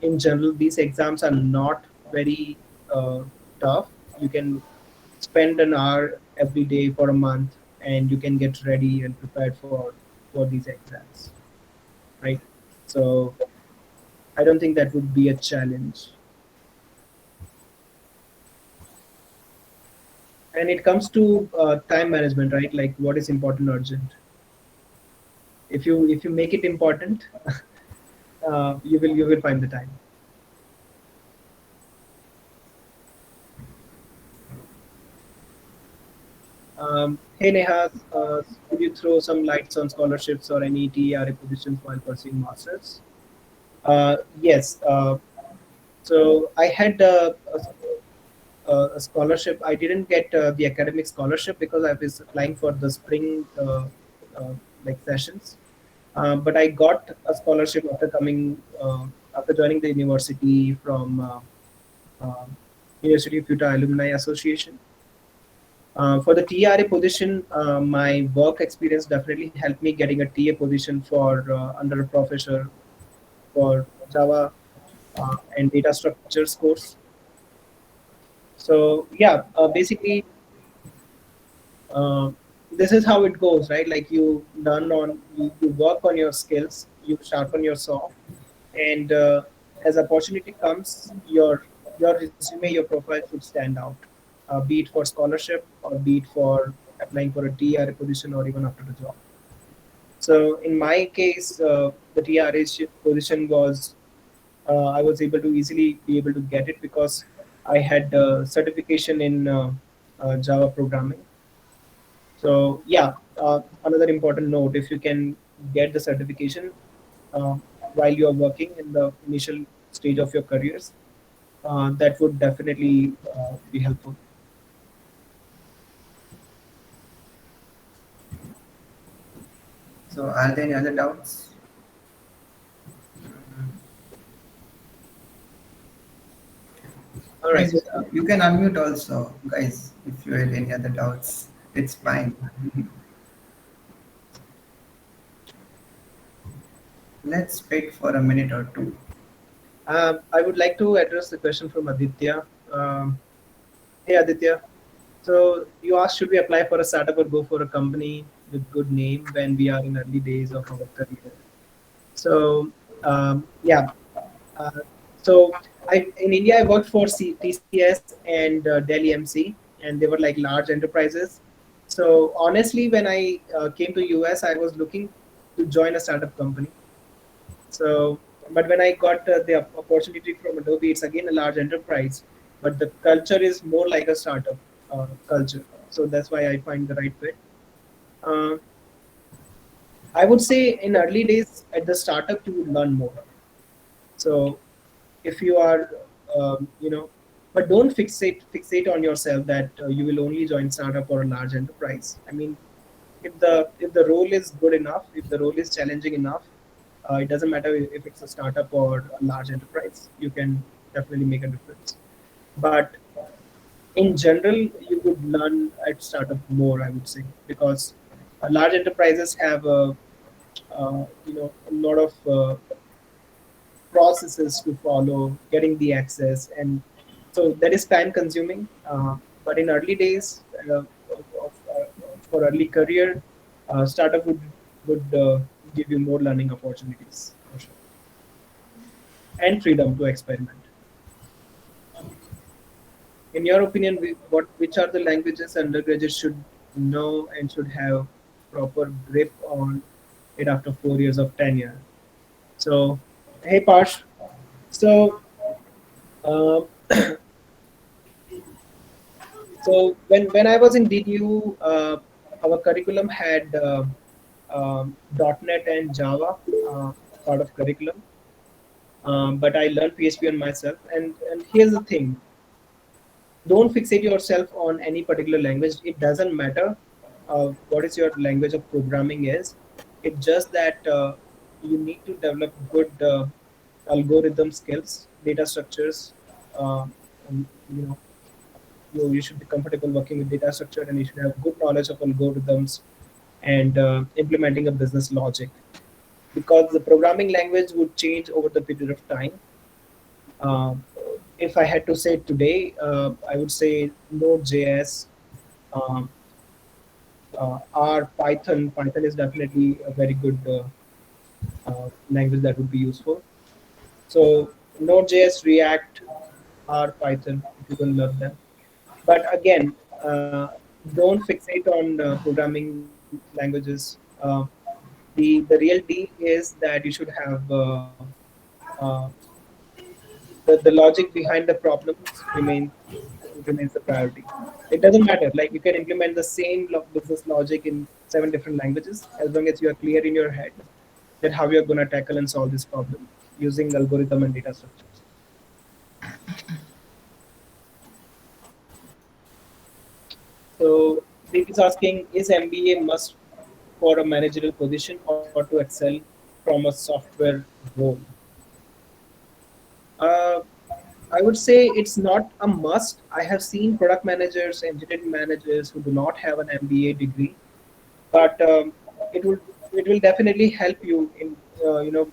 in general, these exams are not very uh, tough. You can spend an hour every day for a month, and you can get ready and prepared for these exams, right? So I don't think that would be a challenge. And it comes to time management, right? Like what is important, urgent. If you make it important, you will find the time. Hey Neha, could you throw some lights on scholarships or any TRA positions while pursuing masters? Yes. So I had a scholarship. I didn't get the academic scholarship because I was applying for the spring uh, like sessions. But I got a scholarship after joining the university from University of Utah Alumni Association. For the TRA position, my work experience definitely helped me getting a TA position for under a professor for Java and data structures course. So yeah, basically uh, this is how it goes, right? Like you work on your skills, you sharpen your saw, and as opportunity comes, your resume, your profile should stand out, be it for scholarship or be it for applying for a TRA position or even after the job. So in my case, the TRA position was I was able to easily be able to get it because I had certification in Java programming. So yeah, another important note: if you can get the certification uh, while you are working in the initial stage of your careers, that would definitely be helpful. So, are there any other doubts? All right. Guys, you can unmute also, guys, if you have any other doubts. It's fine. Let's wait for a minute or two. I would like to address the question from Aditya. Hey Aditya, so you asked, should we apply for a startup or go for a company with good name when we are in early days of our career? So yeah, uh, so in India I worked for TCS and Delhi MC, and they were like large enterprises. So honestly, when I came to US, I was looking to join a startup company. So, but when I got the opportunity from Adobe, it's again a large enterprise, but the culture is more like a startup culture. So that's why I find the right fit. Uh, I would say in early days at the startup, you would learn more. So if you are, you know, but don't fixate on yourself that you will only join startup or a large enterprise. I mean, if the role is good enough, if the role is challenging enough, it doesn't matter if it's a startup or a large enterprise. You can definitely make a difference. But in general, you would learn at startup more, I would say, because large enterprises have a lot of processes to follow, getting the access, and so that is time consuming. But in early days for early career, startup would give you more learning opportunities for sure, and freedom to experiment. In your opinion, which are the languages undergraduates should know and should have proper grip on it after 4 years of tenure? So, hey Parsh, so um, when I was in DTU, our curriculum had .NET and Java part of curriculum, but I learned PHP on myself. And here's the thing: don't fixate yourself on any particular language. It doesn't matter what is your language of programming is. It's just that you need to develop good algorithm skills, data structures, uh, and, you should be comfortable working with data structure, and you should have good knowledge of algorithms, and implementing a business logic, because the programming language would change over the period of time. Uh, if I had to say today, I would say Node.js, um, R, Python. Python is definitely a very good language that would be useful. So Node.js, React, R, Python, if you can learn them. But again, don't fixate on programming languages. The real deal is that you should have uh, the logic behind the problems remains the priority. It doesn't matter. Like you can implement the same business logic in 7 different languages, as long as you are clear in your head that how you're going to tackle and solve this problem using algorithm and data structures. So Deep is asking, is MBA must for a managerial position or to excel from a software role? Uh, I would say it's not a must. I have seen product managers, engineering managers who do not have an MBA degree, but it will it will definitely help you in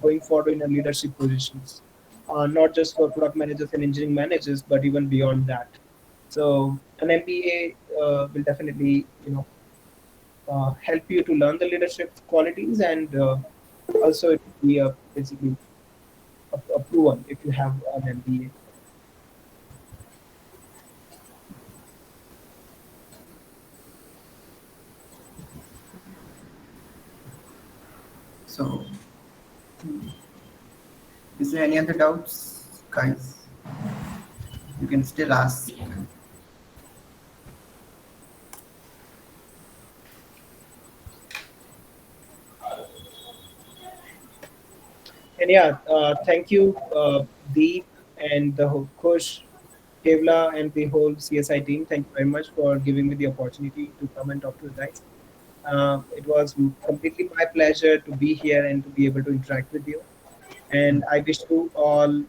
going forward in a leadership positions, not just for product managers and engineering managers, but even beyond that. So an MBA will definitely help you to learn the leadership qualities, and also it will be a basically a proven if you have an MBA. So, is there any other doubts, guys? You can still ask. And yeah, thank you, Deep and the whole Kush, Kevla, and the whole CSI team. Thank you very much for giving me the opportunity to come and talk to you guys. It was completely my pleasure to be here and to be able to interact with you. And I wish you all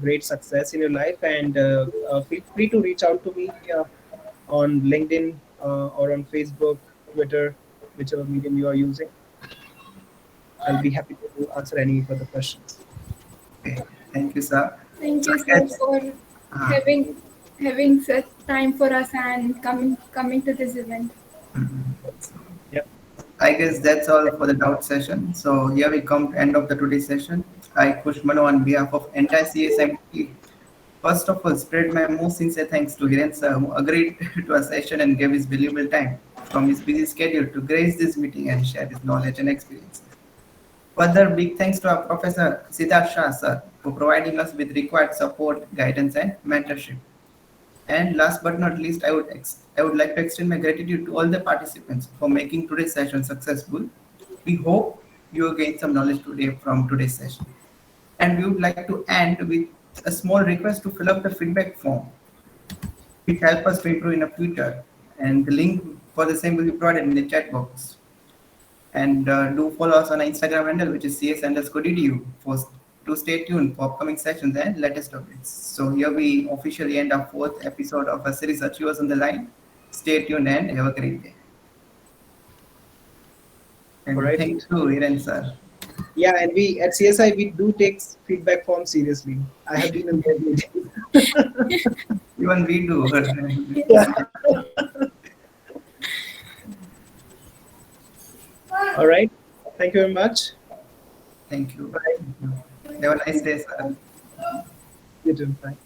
great success in your life. And feel free to reach out to me on LinkedIn or on Facebook, Twitter, whichever medium you are using. I'll be happy to answer any further questions. Okay, thank you, sir. Thank So you, I sir, guess, for uh, having such time for us and coming to this event. Yep. I guess that's all for the doubt session. So here we come to end of the today's session. I, Kush Mano, on behalf of entire CSM team, first of all, spread my most sincere thanks to Hiren sir, who agreed to a session and gave his valuable time from his busy schedule to grace this meeting and share his knowledge and experiences. Further, big thanks to our Professor Siddharth Shah Sir for providing us with required support, guidance, and mentorship. And last but not least, I would like to extend my gratitude to all the participants for making today's session successful. We hope you gained some knowledge today from today's session. And we would like to end with a small request to fill up the feedback form, which help us to improve in the future. And the link for the same will be provided in the chat box. And do follow us on our Instagram handle, which is cs_edu, to stay tuned for upcoming sessions and latest updates. So here we officially end our fourth episode of our series Achievers on the Line. Stay tuned and have a great day. All And right. thank you, Hiren sir. Yeah, and we at CSI we do take feedback form seriously. I have been in their meetings. Even we do. Yes. All right. Thank you very much. Thank you. Bye. Thank you. Have a nice day, sir. You too. Bye.